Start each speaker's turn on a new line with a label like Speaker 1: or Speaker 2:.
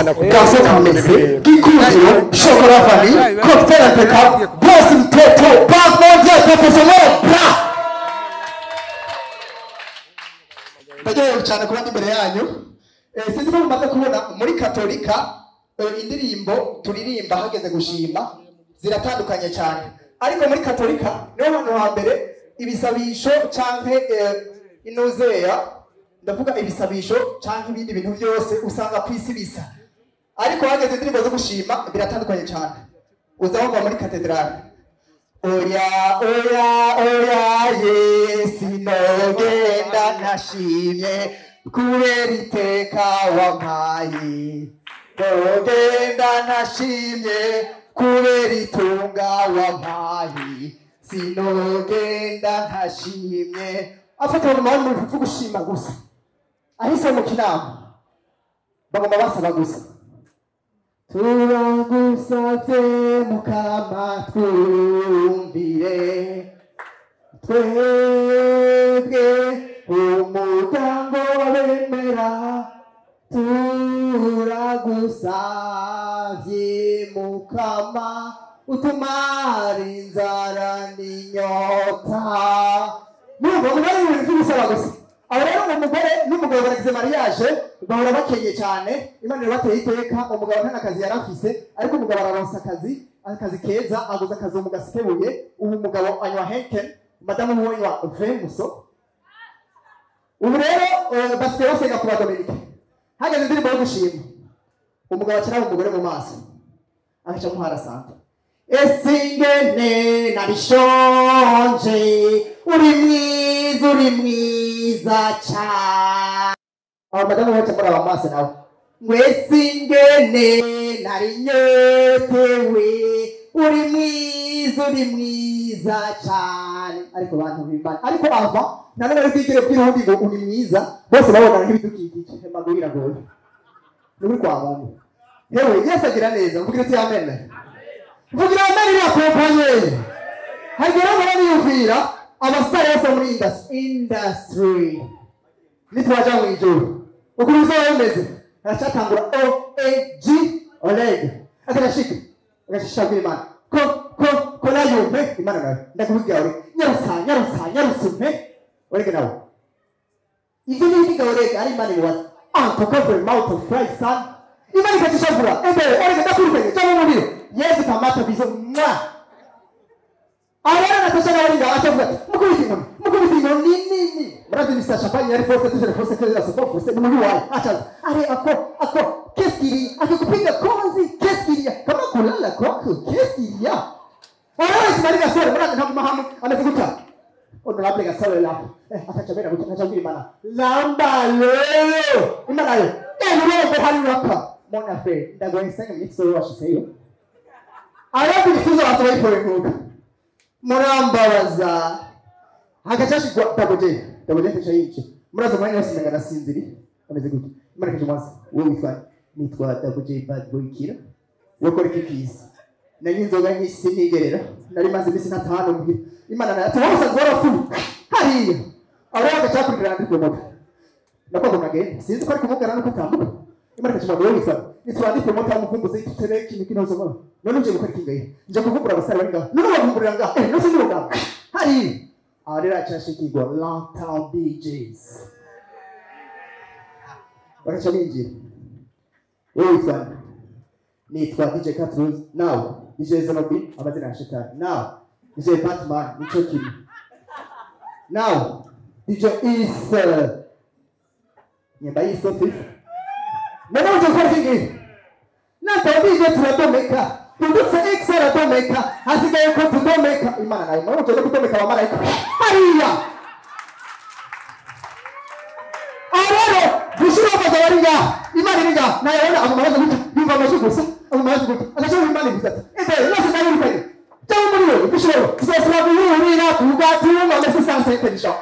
Speaker 1: Garçon Kamese, Kikuzio, Chocolat Vanille, Cocktail impeccable, Boston Toto, Banque mondiale professionnelle, bra! Ndagiye cyane kuba imbere yanyu. Sinzi ko mumaze kubona muri Katolika indirimbo turirimba hageze gushima ziratandukanye cyane. Ariko muri Katolika niho hantu hambere ibisabisho canke inozeya ndavuga ibisabisho canke ibindi bintu byose usanga kwisi bisa. Ariko hageze indirimbo zo gushima biratandukanye cyane. Uzabumva muri katedrale. Oya oya oya Yesu nogenda nashimye kubera iteka wampaye. Nogenda nashimye kubera itunga wampaye. Sinogenda ntashimye. Afata mu mahoro mu gushima gusa. Ahise mu kinama bagomba basaba gusa. Turagusavye mukama twumvire twebwe umuryango w'abemera. Turagusavye mukama utumara inzara n'inyota. Nubwo umugore w'ibintu gusaba gusa. Abo rero umugore n'umugabo baragize mariage bahora bakenye cyane. Imana ibateye iteka. Umugabo nta kazi yarafise ariko umugabo araronsa akazi keza aguza akazi mu gasikebuye. Ubu umugabo anywa Henken, madamu we anywa Vemuso. Ubu rero basigaye basenga ku Badominike. Hageze indirimbo yo gushima umugabo akira umugore mu maso agaca muhara santa. Esingene nabishonje uri mwiza cyane. Madamu wacu muri aba maso nawe mwesingene narinyotewe uri mwiza cyane. Ariko bantu bimana ariko ava nanone ari kwigire kw'irundi ngo uri mwiza bose babona nk'ibidukikije magurira goye n'uri kwa muntu. Hewe Yesu agira neza mvugira ati amen. Mvugira amen ya kompanye. Hagera ngo niyumvira abasitari bose muri industry nitwaje mu ijuru ukuri uzabemeze aracatangura OAG Oleg akanashika agashisha kw'Imana ko nayumve Imana nawe ndakubwira uri nyarusume Oleg nawe ivyo ni Oleg ari Imana ni what to cover mouth of Christ son. Imana ikachishavura Oleg ndakurikanye cyangwa umuriro Yesu kamata bizo mwa. Ahora natosha na wali ngacha kwa mukubiti nini mrazi Mr. Champagne yari force que la support force ni muri wali acha are ako keskiri akikupiga konzi keskiri kama kulala kwako keskiri ahora simali na sore mrazi ntabwo mahamu amezikuta ono labda gasole la atachabera kuchakachagiri mana lamba leo imana yo ndio hali waka mona fe ndagwensenga mixo washiseyo arabu nifuza watu waipo murambabaza hagacashi kwa daboje keshayice muraza mwanya wose ngana sinziri ameze gute Imana kaje mwanza wowe witwa nitwa daboje bad boy kira wokora kikisi nari inzoga nyisi nigerera nari maze bisi natahano muhira Imana na tuwasa zora fu hariya abo hagacakurira ndiko moto nakoko nagenda sinzi ko ari kumugana no kutambuka Imana kaje mwanza wowe witwa nitwa ndiko moto amuvumbuze tutereke imikino zoma none nje gukora kingaye nje kuvumbura abasare bari ngaho none bavumburira ngaho no sinzi ngaho hari arira cyashikirwa long town DJs baracha binjira witwa nitwa DJ Catruz now DJ Zenobi amazina ya shetani now DJ Batman nicho kimi now DJ is nyemba is so fit none nje gukora kingaye na DJ tunatomeka Produce excellent domeka hasigaye ko tudomeka Imana nayo mwana cyo kudomeka wa malaika hariya arero bushiro bazaringa Imana ringa nayo ona amamaza guta yumva amashugusa amamaza guta agacho Imana bizata nose nayo rupere cyo muri bushiro tuzasira buyurira kugatu mama sasa sente nisho